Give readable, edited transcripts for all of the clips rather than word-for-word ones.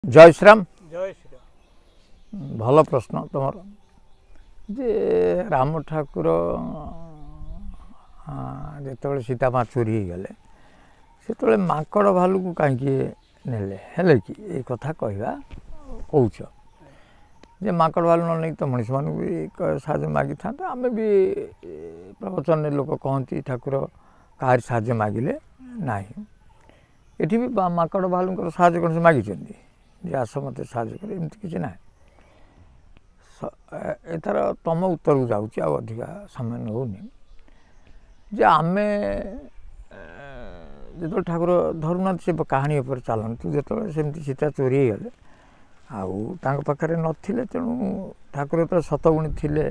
जय श्रीराम। जय श्रीराम। भल प्रश्न तुम जे राम ठाकुर जो सीता माँ चोरी हो गले से माकड़ भालू को कहीं नेले हेले कि ये कथा कहवा कौच जे माकड़ भालू न नहीं तो मनीष मान भी साहय मागी था आम भी प्रवचन लोक कहती ठाकुर कहार साहय मागिले ना ये भी माकड़ भालू साहय कौन से मागी जे आस मत साहय कर एमती किसी ना एथर तुम उत्तर को जाऊँगी अधिका समय नौनी जे आम जो ठाकुर धरुना से कहानी उपर चलतु जो सेमती सीता चोरी गले आखरे नथिले तेणु ठाकुर तो सतगुणी थिले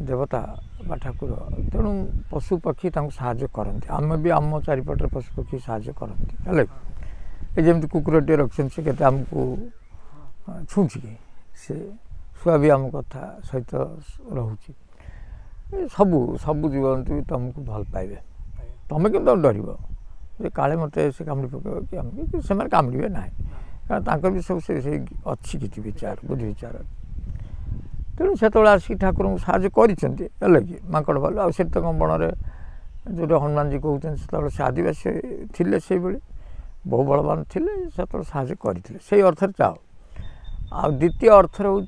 देवता बा ठाकुर तेणु पशु पक्षी साहाय्य करते आम भी आम चारिपटे पशु पक्षी साहाय्य करते है ये जमी कुकुरटे रखते से के आमको छुँच कि से छुआ भी आम कथा सहित रोचे सबू सबू जीवजंतु भी तुमको भल पाइबे तुम्हें कि डर काले मत से कामुड़ी पकड़ कि आम से कामुड़े ना कारण भी सब से अच्छी किसी विचार बुद्धि विचार तेणु से आसिक ठाकुर को साहय कर माकड़ भालू आ बण जो हनुमान जी कहते से आदिवासी थे से बहु बलवान थे से साहय करते से अर्थ चाओ आ द्वितीय अर्थ हूँ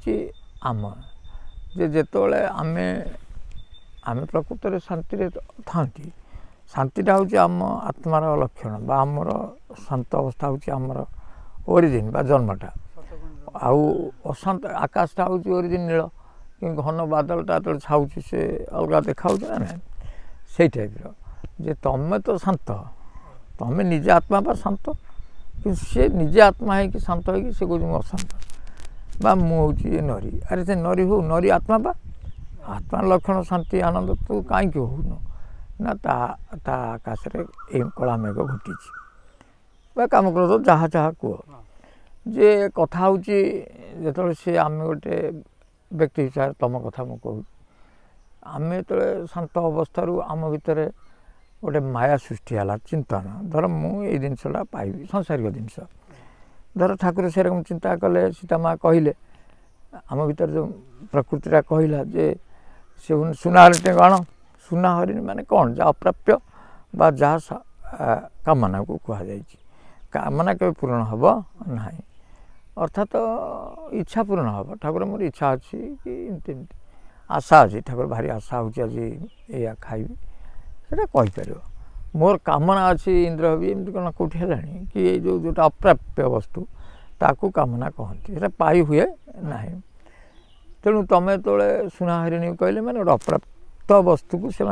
आम जेतोले आमे आमे प्रकृत में शांति था शांतिटा हूँ आम आत्मार लक्षण बा आमर शांत अवस्था हूँ आमर ओरिजिन बा जन्मटा आउ अशांत आकाशटा हूँ ओरिजिन नील कि घन बादलटा जो छाऊँ से अलग देखा ना से टाइप जे तुम तो शांत तुम्हें निजे आत्मा बा शांत कि सी निजे आत्मा है कि शांत है कि कह अशांत बा मुझे नरी अरे से नरी हो नरी आत्मा बा आत्मा लक्षण शांति आनंद तू कहीं हो ना ता आकाश कला मेघ घुटी बा कम कर जहाँ जहाँ कह जे कथा हूँ जो सी आम गोटे व्यक्ति हिसाब से तुम कथा मुझे कहूँ आम जो शांत अवस्था आम भितर गोटे माया सृष्टि है चिंतन धर मुझे जिनसा पाइबी सांसारिक जिनस धर ठाकुर से रकम चिंता कले सीता माँ कहले आम भीतर जो प्रकृतिटा कहला जे से सुना हरिण गण सुना हरिण माने कौन जहाँ अप्राप्य बा जहाँ कामना को कहुई कामना के पूरण हम ना अर्थात इच्छा पूरण हम ठाकुर मोर इच्छा अच्छी कि एमती आशा अच्छी ठाकुर भारी आशा हो या खाइबी से कहीपर मोर कामना अच्छी इंद्र हबी एमती कौन कौटी है कि ये जोटा अप्राप्य वस्तु ताकू कामना कहती से पाई हुए ना तेणु तुम्हें तो सुना हरिणी कहले मैंने गोटे अप्राप्त वस्तु को से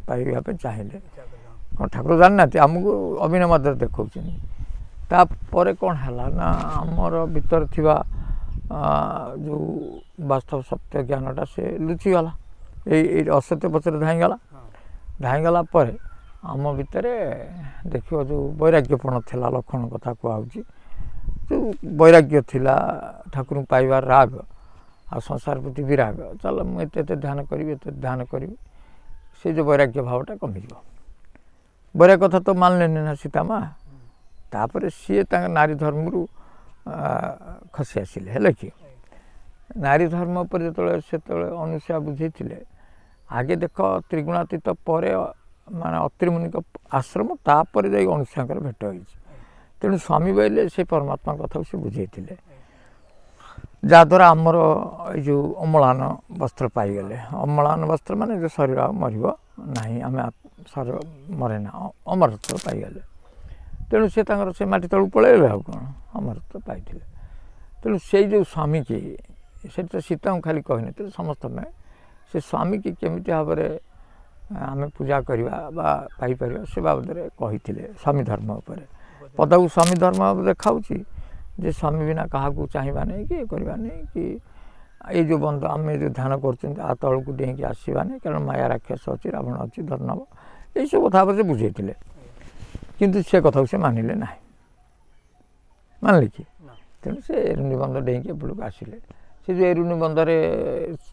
पाइबा चाहिए कौन ठाकुर जाना आमको अभिनय मध्य देखा तापर कौन है ना आमर भीतर थिबा जो वास्तव सत्य ज्ञानटा से लुचिगला ये असत्य पचर धाईगला पर आम भितर देख जो वैराग्यपण थिला लक्षण कथा कहुची जो वैराग्य थिला ठाकुर पाइबार राग आ संसार प्रति विराग चल मुझे ध्यान करी ध्यान करी से जो वैराग्य भावटा कमिज वैराग्य कथा तो मानलेनी ना सीता माँ तापर सी नारी धर्म रु खसी आसिले है कि नारी धर्म पर जो अनुसया बुझे आगे देख त्रिगुणातीत पर माने अत्रिमुनि आश्रम तापर जा अनुसयांकर भेट हो तेणु स्वामी बोले से परमात्मा कथा से बुझे जहाद्वारा आमर जो अम्लान वस्त्र पाईगले अम्लान वस्त्र माने जो शरीर मर ना आम शरीर मरे ना अमरत्व पाईगले तेणु से माटी तलू पलैले आ कौन अमरत्व पाई तेणु से जो स्वामी की से सीता को खाली कहनी तो समस्त में से स्वामी की केमी भाव में आम पूजा करवा पाइपर से बाबद कही स्वामी धर्म उपर पदा को स्वामी धर्म देखा जे स्वामी बिना क्या चाहवा नहीं कि करवा नहीं कि ये जो बंद आम जो ध्यान कर तल को डेक आसवा नहीं कारण माया राक्षस अच्छी रावण अच्छी धर्नव ये सब कथा से बुझे किंतु से कथा से मानिले ना मानले कि तेणु से एरुणी बंध डेक एपड़क आसिले से जो एरुणी बंधरे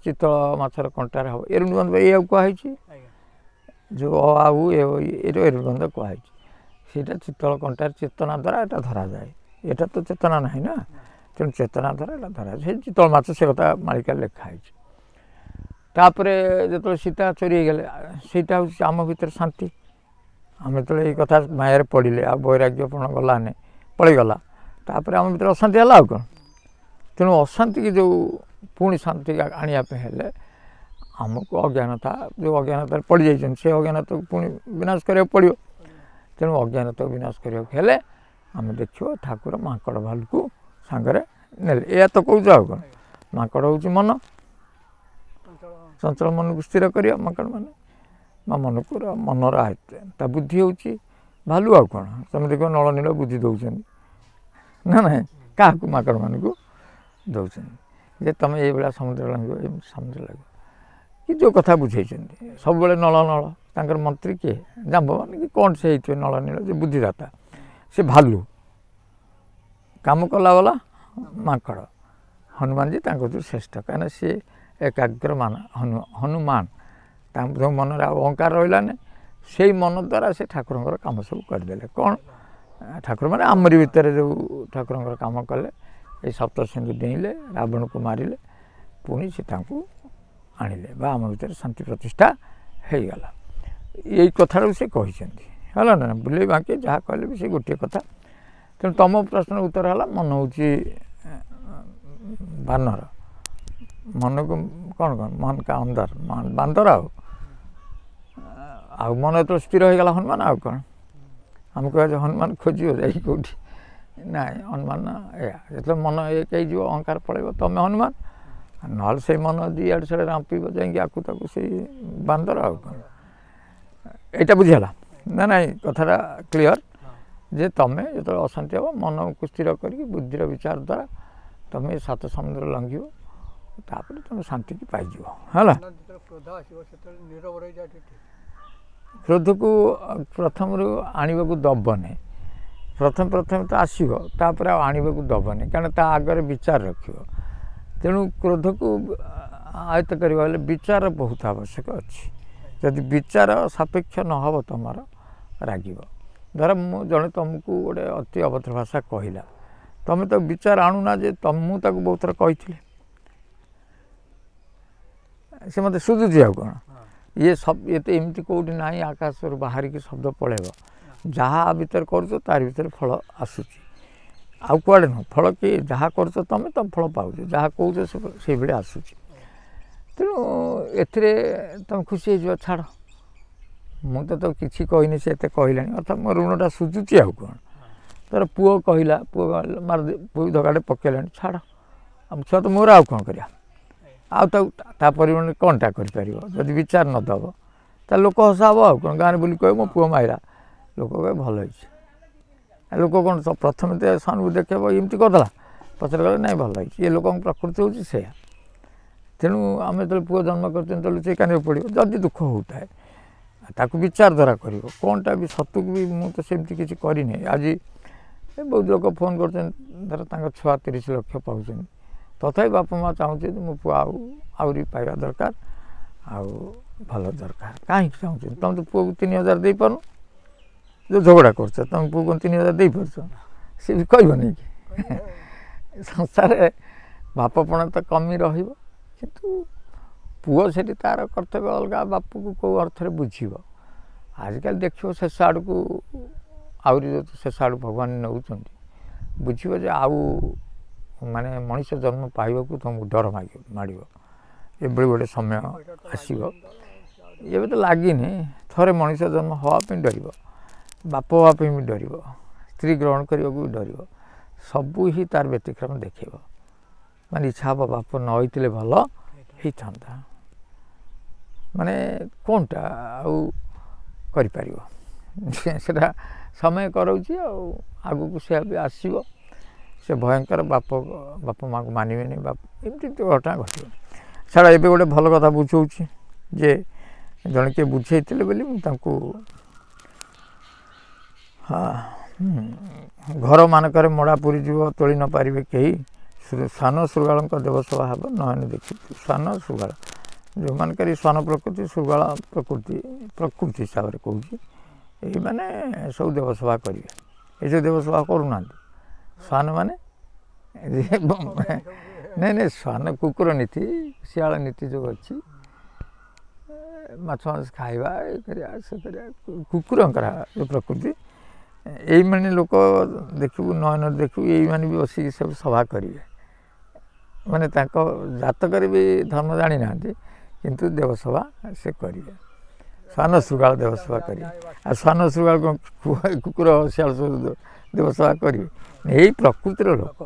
चितल माछर कंटार हम एरुणी बंध ये कहुई जो आउ एरुणी बंध कहुई सीटा चितल कंटार चेतना द्वारा यहाँ धरा जाए এটা ତ ଚେତନା ନାହିଁ ନା, ତେଣୁ ଚେତନା ଧରା ଏଇଟା ଧରା ସେ ଚିତଳ ମାଛ ସେ କଥା ମାଳିକାରେ ଲେଖା ହେଇଛି। ତାପରେ ଯେତେବେଳେ ସୀତା ଚୋରି ହେଇଗଲେ ସେଇଟା ହେଉଛି ଆମ ଭିତରେ ଶାନ୍ତି। ଆମେ ଯେତେବେଳେ ଏଇ କଥା ମାୟାରେ ପଡ଼ିଲେ ଆଉ ବୈରାଗ୍ୟପଣ ଗଲାନି ପଳେଇଗଲା, ତାପରେ ଆମ ଭିତରେ ଅଶାନ୍ତି ହେଲା ଆଉ କ'ଣ। ତେଣୁ ଅଶାନ୍ତିକି ଯେଉଁ ପୁଣି ଶାନ୍ତି ଆଣିବା ପାଇଁ ହେଲେ ଆମକୁ ଅଜ୍ଞାନତା ଯେଉଁ ଅଜ୍ଞାନତାରେ ପଡ଼ିଯାଇଛନ୍ତି ସେ ଅଜ୍ଞାନତାକୁ ପୁଣି ବିନାଶ କରିବାକୁ ପଡ଼ିବ। ତେଣୁ ଅଜ୍ଞାନତାକୁ ବିନାଶ କରିବାକୁ ହେଲେ ଆମେ ଦେଖିବ ଠାକୁର ମାଙ୍କଡ଼ ଭାଲୁକୁ ସାଙ୍ଗରେ ନେଲେ। ଏଇଆ ତ କହୁଛୁ ଆଉ କ'ଣ। ମାଙ୍କଡ଼ ହେଉଛି ମନ, ଚଞ୍ଚଳ ମନକୁ ସ୍ଥିର କରିବା ମାଙ୍କଡ଼ ମାନେ ବା ମନର ଆୟତ୍ତ। ତା ବୁଦ୍ଧି ହେଉଛି ଭାଲୁ ଆଉ କ'ଣ। ତୁମେ ଦେଖିବ ନଳ ନୀଳ ବୁଦ୍ଧି ଦେଉଛନ୍ତି ନା ନାହିଁ, କାହାକୁ ମାଙ୍କଡ଼ ମାନଙ୍କୁ ଦେଉଛନ୍ତି ଯେ ତୁମେ ଏଇଭଳିଆ ସମୁଦ୍ର ଲାଗିବ ଏମିତି ସମୁଦ୍ର ଲାଗିବ କି ଯେଉଁ କଥା ବୁଝେଇଛନ୍ତି। ସବୁବେଳେ ନଳ ନଳ ତାଙ୍କର ମନ୍ତ୍ରୀ କିଏ ଜାମ୍ବବାନ କି କ'ଣ ସେ ହେଇଥିବେ ନଳ ନୀଳ ଯେ ବୁଦ୍ଧିଦାତା। ସେ ଭାଲୁ କାମ କଲା ବାଲା ମାଙ୍କଡ଼। ହନୁମାନଜୀ ତାଙ୍କ ଭିତରୁ ଶ୍ରେଷ୍ଠ, କାହିଁକିନା ସେ ଏକାଗ୍ର ହନୁମାନ। ତାଙ୍କ ଯେଉଁ ମନରେ ଆଉ ଅହଙ୍କାର ରହିଲାନି, ସେଇ ମନ ଦ୍ୱାରା ସେ ଠାକୁରଙ୍କର କାମ ସବୁ କରିଦେଲେ। କ'ଣ ଠାକୁରମାନେ ଆମରି ଭିତରେ ଯେଉଁ ଠାକୁରଙ୍କର କାମ କଲେ, ଏଇ ସପ୍ତଶୃଙ୍ଗୀ ଡେଇଁଲେ, ରାବଣକୁ ମାରିଲେ, ପୁଣି ସେ ତାଙ୍କୁ ଆଣିଲେ ବା ଆମ ଭିତରେ ଶାନ୍ତି ପ୍ରତିଷ୍ଠା ହେଇଗଲା। ଏଇ କଥାଟାକୁ ସେ କହିଛନ୍ତି ହେଲା ନା। ବୁଲେଇ ବାଙ୍କି ଯାହା କହିଲେ ବି ସେ ଗୋଟିଏ କଥା। ତେଣୁ ତୁମ ପ୍ରଶ୍ନର ଉତ୍ତର ହେଲା ମନ ହେଉଛି ବାନର, ମନକୁ କ'ଣ କ'ଣ ମନ କା ଅନ୍ଦର ବାନ୍ଦର ଆଉ ମନ ଯେତେବେଳେ ସ୍ଥିର ହେଇଗଲା ହନୁମାନ ଆଉ କ'ଣ। ଆମେ କହିବା ଯେ ହନୁମାନ ଖୋଜିବ ଯାଇକି କେଉଁଠି, ନାଇଁ ହନୁମାନ ଏଇଆ। ଯେତେବେଳେ ମନ ଏକ ହେଇଯିବ ଅହଙ୍କାର ପଳେଇବ ତମେ ହନୁମାନ, ନହେଲେ ସେଇ ମନ ଦୁଇ ଆଡ଼େ ସିଆଡ଼େ ରାମ୍ପିବ ଯାଇକି ଆକୁ ତାକୁ ସେଇ ବାନ୍ଦର ଆଉ କ'ଣ। ଏଇଟା ବୁଝିହେଲା ନା ନାଇଁ କଥାଟା କ୍ଲିଅର ଯେ ତମେ ଯେତେବେଳେ ଅଶାନ୍ତି ହେବ ମନକୁ ସ୍ଥିର କରିକି ବୁଦ୍ଧିର ବିଚାର ଦ୍ୱାରା ତମେ ସାତ ସମୁଦ୍ର ଲଙ୍ଘିବ, ତାପରେ ତମେ ଶାନ୍ତିକି ପାଇଯିବ ହେଲା। କ୍ରୋଧକୁ ପ୍ରଥମରୁ ଆଣିବାକୁ ଦେବନି। ପ୍ରଥମେ ତ ଆସିବ, ତାପରେ ଆଉ ଆଣିବାକୁ ଦେବନି, କାରଣ ତା ଆଗରେ ବିଚାର ରଖିବ। ତେଣୁ କ୍ରୋଧକୁ ଆୟତ୍ତ କରିବା ହେଲେ ବିଚାର ବହୁତ ଆବଶ୍ୟକ ଅଛି। ଯଦି ବିଚାର ସାପେକ୍ଷ ନ ହେବ ତୁମର ରାଗିବ। ଧର ମୁଁ ଜଣେ ତୁମକୁ ଗୋଟେ ଅତି ଅଭଦ୍ର ଭାଷା କହିଲା, ତୁମେ ତ ବିଚାର ଆଣୁନା ଯେ ମୁଁ ତାକୁ ବହୁତ ଥର କହିଥିଲି, ସେ ମୋତେ ସୁଝୁଛି ଆଉ କ'ଣ। ଇଏ ତ ଏମିତି କେଉଁଠି ନାହିଁ ଆକାଶରୁ ବାହାରିକି ଶବ୍ଦ ପଳେଇବ। ଯାହା ଭିତରେ କରୁଛ ତାରି ଭିତରେ ଫଳ ଆସୁଛି, ଆଉ କୁଆଡ଼େ ନୁହଁ। ଫଳ କି ଯାହା କରୁଛ ତୁମେ ଫଳ ପାଉଛ, ଯାହା କହୁଛ ସେଇଭଳି ଆସୁଛି। ତେଣୁ ଏଥିରେ ତୁମେ ଖୁସି ହେଇଯିବ, ଛାଡ଼ ମୁଁ ତ କିଛି କହିନି, ସେ ଏତେ କହିଲାଣି, ଅର୍ଥାତ୍ ମୋ ଋଣଟା ସୁଝୁଛି ଆଉ କ'ଣ। ଧର ପୁଅ କହିଲା, ପୁଅ ପୁଅ ଧଗାଟେ ପକେଇଲାଣି, ଛାଡ଼ ଆମ ଛୁଆ ତ ମୋର ଆଉ କ'ଣ କରିବା। ଆଉ ତା ପରିମାଣରେ କ'ଣଟା କରିପାରିବ ଯଦି ବିଚାର ନ ଦେବ। ତା ଲୋକ ହସା ହେବ ଆଉ କ'ଣ। ଗାଁରେ ବୁଲି କହିବ ମୋ ପୁଅ ମାଇଲା, ଲୋକ କହିବେ ଭଲ ହେଇଛି। ଲୋକ କ'ଣ ପ୍ରଥମେ ତ ସହାନୁଭୂତି ଦେଖେଇବ ଏମିତି କରିଦେଲା, ପଛରେ କହିଲେ ନାଇଁ ଭଲ ହେଇଛି। ଏ ଲୋକଙ୍କ ପ୍ରକୃତି ହେଉଛି ସେଇଆ। ତେଣୁ ଆମେ ଯେତେବେଳେ ପୁଅ ଜନ୍ମ କରୁଛନ୍ତି ତେଣୁ ଲୁଚେଇ କାନ୍ଦିବାକୁ ପଡ଼ିବ। ଯଦି ଦୁଃଖ ହେଉଥାଏ ତାକୁ ବିଚାର ଦ୍ୱାରା କରିବ। କ'ଣଟା ବି ସତକୁ ବି ମୁଁ ତ ସେମିତି କିଛି କରିନି। ଆଜି ବହୁତ ଲୋକ ଫୋନ୍ କରୁଛନ୍ତି, ଧର ତାଙ୍କ ଛୁଆ 30 ଲକ୍ଷ ପାଉଛନ୍ତି, ତଥାପି ବାପା ମା' ଚାହୁଁଛନ୍ତି ମୋ ପୁଅ ଆହୁରି ପାଇବା ଦରକାର, ଆଉ ଭଲ ଦରକାର। କାହିଁକି ଚାହୁଁଛନ୍ତି? ତୁମେ ତ ପୁଅକୁ 3000 ଦେଇପାରୁନ, ଯେଉଁ ଝଗଡ଼ା କରୁଛ ତୁମେ ପୁଅକୁ 3000 ଦେଇପାରୁଛ, ସେ ବି କହିବନି କି। ସଂସାରରେ ବାପପଣା ତ କମି ରହିବ, କିନ୍ତୁ ପୁଅ ସେଠି ତା'ର କର୍ତ୍ତବ୍ୟ ଅଲଗା, ବାପକୁ କେଉଁ ଅର୍ଥରେ ବୁଝିବ। ଆଜିକାଲି ଦେଖିବ ଶେଷ ଆଡ଼କୁ ଆହୁରି ଯେଉଁ ଶେଷ ଆଡ଼କୁ ଭଗବାନ ନେଉଛନ୍ତି, ବୁଝିବ ଯେ ଆଉ ମାନେ ମଣିଷ ଜନ୍ମ ପାଇବାକୁ ତୁମକୁ ଡର ମାଡ଼ିବ। ଏଭଳି ଗୋଟେ ସମୟ ଆସିବ। ଏବେ ତ ଲାଗିନି, ଥରେ ମଣିଷ ଜନ୍ମ ହେବା ପାଇଁ ଡରିବ, ବାପ ହେବା ପାଇଁ ବି ଡରିବ, ସ୍ତ୍ରୀ ଗ୍ରହଣ କରିବାକୁ ବି ଡରିବ। ସବୁ ହିଁ ତା'ର ବ୍ୟତିକ୍ରମ ଦେଖେଇବ। ମାନେ ଇଚ୍ଛା ହେବ ବାପ ନ ହେଇଥିଲେ ଭଲ ହେଇଥାନ୍ତା। ମାନେ କ'ଣଟା ଆଉ କରିପାରିବ, ସେଟା ସମୟ କରାଉଛି। ଆଉ ଆଗକୁ ସେ ବି ଆସିବ, ସେ ଭୟଙ୍କର ବାପ ମାଆଙ୍କୁ ମାନିବେନି, ଏମିତି ଘଟଣା ଘଟିବ। ଛାଡ଼, ଏବେ ଗୋଟେ ଭଲ କଥା ବୁଝଉଛି ଯେ ଜଣେ କିଏ ବୁଝେଇଥିଲେ ବୋଲି ମୁଁ ତାଙ୍କୁ ଘର ମାନଙ୍କରେ ମଡ଼ା ପୁରିଯିବ, ତୋଳି ନ ପାରିବେ କେହି, ଶ୍ୱାନ ଶୃଗାଳଙ୍କ ଦେବସଭା ହେବ ନୟନ ଦେଖିବୁ। ଶ୍ୱାନ ଶୃଗାଳ ଯେଉଁମାନଙ୍କର ଶ୍ୱାନ ପ୍ରକୃତି, ଶୃଗାଳ ପ୍ରକୃତି ହିସାବରେ କହୁଛି, ଏଇମାନେ ସବୁ ଦେବସଭା କରିବେ। ଏସବୁ ଦେବସଭା କରୁନାହାନ୍ତି, ଶ୍ୱାନ ମାନେ ନାଇଁ ନାଇଁ ଶ୍ୱାନ କୁକୁର ନୀତି ଶିଆଳ ନୀତି ଯେଉଁ ଅଛି ମାଛ ମାଂସ ଖାଇବା ଏ କରିବା ସେ କରିବା କୁକୁରଙ୍କର ଯେଉଁ ପ୍ରକୃତି ଏଇମାନେ ଲୋକ ଦେଖିବୁ ନୟନରେ ଦେଖିବୁ ଏଇମାନେ ବି ବସିକି ସବୁ ସଭା କରିବେ ମାନେ ତାଙ୍କ ଜାତକରେ ବି ଧର୍ମ ଜାଣିନାହାନ୍ତି କିନ୍ତୁ ଦେବସଭା ସେ କରିବେ ଶ୍ୱାନ ଶୃଗାଳ ଦେବସଭା କରିବେ ଆଉ ଶ୍ୱାନ ଶୃଗାଳ କୁକୁର ଶିଆଳ ସବୁ ଦେବସଭା କରିବେ ଏଇ ପ୍ରକୃତିର ଲୋକ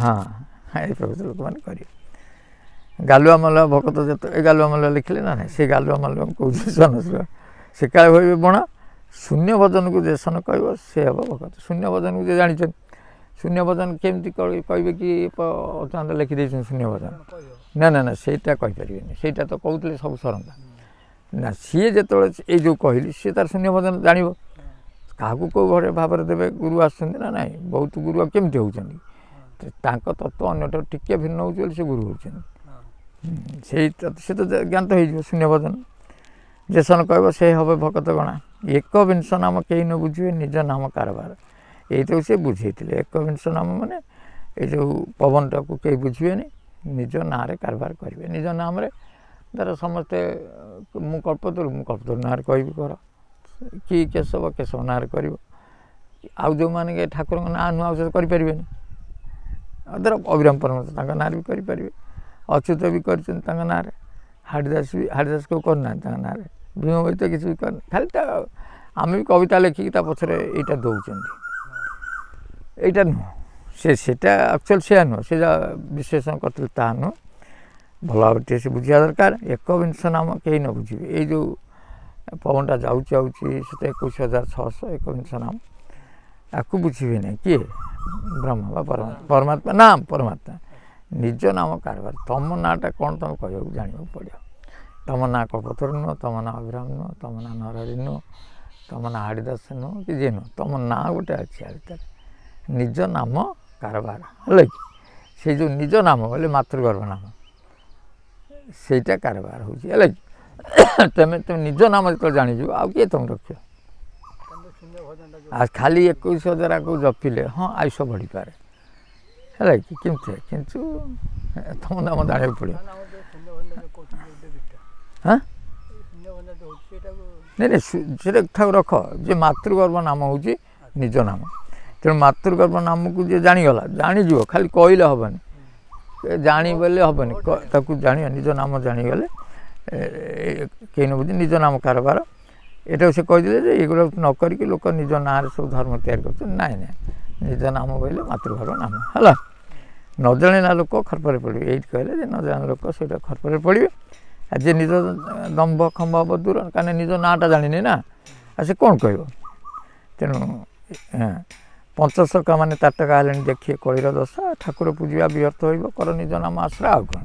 ହଁ ଏଇ ପ୍ରକୃତିର ଲୋକମାନେ କରିବେ ଗାଲୁଆ ମାଲୁଆ ଭକତ ଯେତେ ଏ ଗାଲୁଆ ମାଲୁଆ ଲେଖିଲେ ନା ନାହିଁ ସେ ଗାଲୁଆ ମାଲୁଆ କହୁଛି ଶ୍ୱାନ ଶୃଗାଳ ସେ କାଳେ କହିବେ ବଣା ଶୂନ୍ୟ ଭଜନକୁ ଯେ ସନ କହିବ ସେ ହେବ ଭକତ ଶୂନ୍ୟ ଭଜନକୁ ଯେ ଜାଣିଛନ୍ତି ଶୂନ୍ୟ ଭଜନ କେମିତି କହିବେ କି ଅଚାନ୍ତ ଲେଖିଦେଇଛନ୍ତି ଶୂନ୍ୟ ଭଜନ ନା ନା ନା ସେଇଟା କହିପାରିବେନି ସେଇଟା ତ କହୁଥିଲେ ସବୁ ସରନ୍ତା ନା ସିଏ ଯେତେବେଳେ ଏଇ ଯେଉଁ କହିଲି ସିଏ ତାର ଶୂନ୍ୟ ଭଜନ ଜାଣିବ କାହାକୁ କେଉଁ ଘରେ ଭାବରେ ଦେବେ ଗୁରୁ ଆସୁଛନ୍ତି ନା ନାହିଁ ବହୁତ ଗୁରୁ କେମିତି ହେଉଛନ୍ତି ତାଙ୍କ ତତ୍ତ୍ୱ ଅନ୍ୟଠାରୁ ଟିକେ ଭିନ୍ନ ହେଉଛି ବୋଲି ସେ ଗୁରୁ ହେଉଛନ୍ତି ସେଇ ସେ ତ ଜ୍ଞାତ ହେଇଯିବ ଶୂନ୍ୟ ଭଜନ ଯେସନ କହିବ ସେ ହେବ ଭକତ ଗଣା ଏକବିଂଶ ନାମ କେହି ନ ବୁଝିବେ ନିଜ ନାମ କାରବାର ଏଇଟାକୁ ସେ ବୁଝେଇଥିଲେ ଏକବିଂଶ ନାମ ମାନେ ଏଇ ଯେଉଁ ପବନଟାକୁ କେହି ବୁଝିବେନି ନିଜ ନାଁରେ କାରବାର କରିବେ ନିଜ ନାମରେ ଧର ସମସ୍ତେ ମୁଁ କଳ୍ପତରୁ ନାଁରେ କହିବି କର କି କେଶବ ନାଁରେ କରିବ ଆଉ ଯେଉଁମାନେ ଠାକୁରଙ୍କ ନାଁ ନୂଆ ଔଷଧ କରିପାରିବେନି ଧର ଅଭିରାମ ପରମହଂସ ତାଙ୍କ ନାଁରେ ବି କରିପାରିବେ ଅଚ୍ୟୁତ ବି କରିଛନ୍ତି ତାଙ୍କ ନାଁରେ ହାଡ଼ିଦାସ କେଉଁ କରିନାହାନ୍ତି ତାଙ୍କ ନାଁରେ ଭୀମ ବୈତ କିଛି ବି କରିନି ଖାଲି ତା ଆମେ ବି କବିତା ଲେଖିକି ତା ପଛରେ ଏଇଟା ଦେଉଛନ୍ତି ଏଇଟା ନୁହଁ ସେଟା ଆକ୍ଚୁଆଲି ସେୟା ନୁହଁ ସେ ଯାହା ବିଶ୍ଳେଷଣ କରିଥିଲେ ତାହା ନୁହଁ ଭଲ ଭାବରେ ଟିକେ ସେ ବୁଝିବା ଦରକାର ଏକବିଂଶ ନାମ କେହି ନ ବୁଝିବେ ଏଇ ଯେଉଁ ପବନଟା ଯାଉଛି ସେଟା 21,600 ଏକବିଂଶ ନାମ ତାକୁ ବୁଝିବେ ନାହିଁ କିଏ ବ୍ରହ୍ମ ବା ପରମାତ୍ମା ନା ପରମାତ୍ମା ନିଜ ନାମ କାରବାର ତମ ନାଁଟା କ'ଣ ତୁମେ କହିବାକୁ ଜାଣିବାକୁ ପଡ଼ିବ ତମ ନାଁ କଳ୍ପତରୁ ନୁହଁ ତମ ନାଁ ଅଭିରାମ ନୁହଁ ତମ ନାଁ ନରହରି ନୁହଁ ତମ ନାଁ ହାଡ଼ିଦାସ ନୁହଁ କି ଯିଏ ନୁହଁ ତମ ନାଁ ଗୋଟେ ଅଛି ଆ ଭିତରେ ନିଜ ନାମ କାରବାର ହେଲା କି ସେଇ ଯେଉଁ ନିଜ ନାମ ବୋଲେ ମାତୃଗର୍ଭ ନାମ ସେଇଟା କାରବାର ହେଉଛି ହେଲା କି ତମେ ନିଜ ନାମ ଯେତେବେଳେ ଜାଣିଯିବ ଆଉ କିଏ ତୁମେ ରଖିବ ଆଉ ଖାଲି 21,000 ଆକୁ ଜପିଲେ ହଁ ଆୟୁଷ ବଢ଼ିପାରେ ହେଲା କି କିନ୍ତୁ ତମ ନାମ ଜାଣିବାକୁ ପଡ଼ିବ ହଁ ନାଇଁ ନାଇଁ ସେଟା ଠାକୁ ରଖ ଯେ ମାତୃଗର୍ଭ ନାମ ହେଉଛି ନିଜ ନାମ ତେଣୁ ମାତୃଗର୍ଭ ନାମକୁ ଯିଏ ଜାଣିଗଲା ଜାଣିଯିବ ଖାଲି କହିଲେ ହେବନି ଜାଣିବଲେ ହେବନି ତାକୁ ଜାଣିବ ନିଜ ନାମ ଜାଣିଗଲେ କେହି ନ ବୁଝି ନିଜ ନାମ କାରବାର ଏଟାକୁ ସେ କହିଦେଲେ ଯେ ଏଗୁଡ଼ା ନ କରିକି ଲୋକ ନିଜ ନାଁରେ ସବୁ ଧର୍ମ ତିଆରି କରୁଛନ୍ତି ନାଇଁ ନିଜ ନାମ କହିଲେ ମାତୃଗର୍ଭ ନାମ ହେଲା ନ ଜାଣିଲା ଲୋକ ଖର୍ପରେ ପଡ଼ିବେ ଏଇଠି କହିଲେ ଯେ ନ ଜାଣିଲା ଲୋକ ସେଇଟା ଖର୍ପରେ ପଡ଼ିବେ ଆଉ ଯିଏ ନିଜ ଦମ୍ଭ ଖମ୍ବ ହେବ ଦୂର କାରଣ ନିଜ ନାଁଟା ଜାଣିନି ନା ଆଉ ସେ କ'ଣ କହିବ ତେଣୁ ପଞ୍ଚସଖା ମାନେ ତାଟକା ହେଲେଣି ଦେଖିଏ କଳିର ଦଶା ଠାକୁର ପୂଜିବା ବ୍ୟର୍ଥ ହୋଇବ କର ନିଜ ନାମ ଆଶ୍ରା ଆଉ କ'ଣ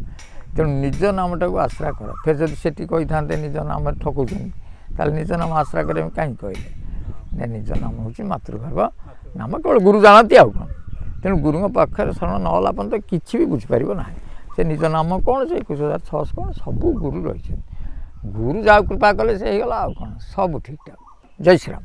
ତେଣୁ ନିଜ ନାମଟାକୁ ଆଶ୍ରା କର ଫେର ଯଦି ସେଠି କହିଥାନ୍ତେ ନିଜ ନାମରେ ଠକୁଛନ୍ତି ତାହେଲେ ନିଜ ନାମ ଆଶ୍ରା କରିବା କାହିଁକି କହିଲେ ନିଜ ନାମ ହେଉଛି ମାତୃଗର୍ଭ ନାମ କେବଳ ଗୁରୁ ଜାଣନ୍ତି ଆଉ କ'ଣ ତେଣୁ ଗୁରୁଙ୍କ ପାଖରେ ଶରଣ ନ ହେଲା ପର୍ଯ୍ୟନ୍ତ କିଛି ବି ବୁଝିପାରିବ ନାହିଁ ସେ ନିଜ ନାମ କ'ଣ ସେ 21,600 କ'ଣ ସବୁ ଗୁରୁ ରହିଛନ୍ତି ଗୁରୁ ଯାହା କୃପା କଲେ ସେ ହେଇଗଲା ଆଉ କ'ଣ ସବୁ ଠିକ୍ ଠାକ୍ ଜୟ ଶ୍ରୀରାମ।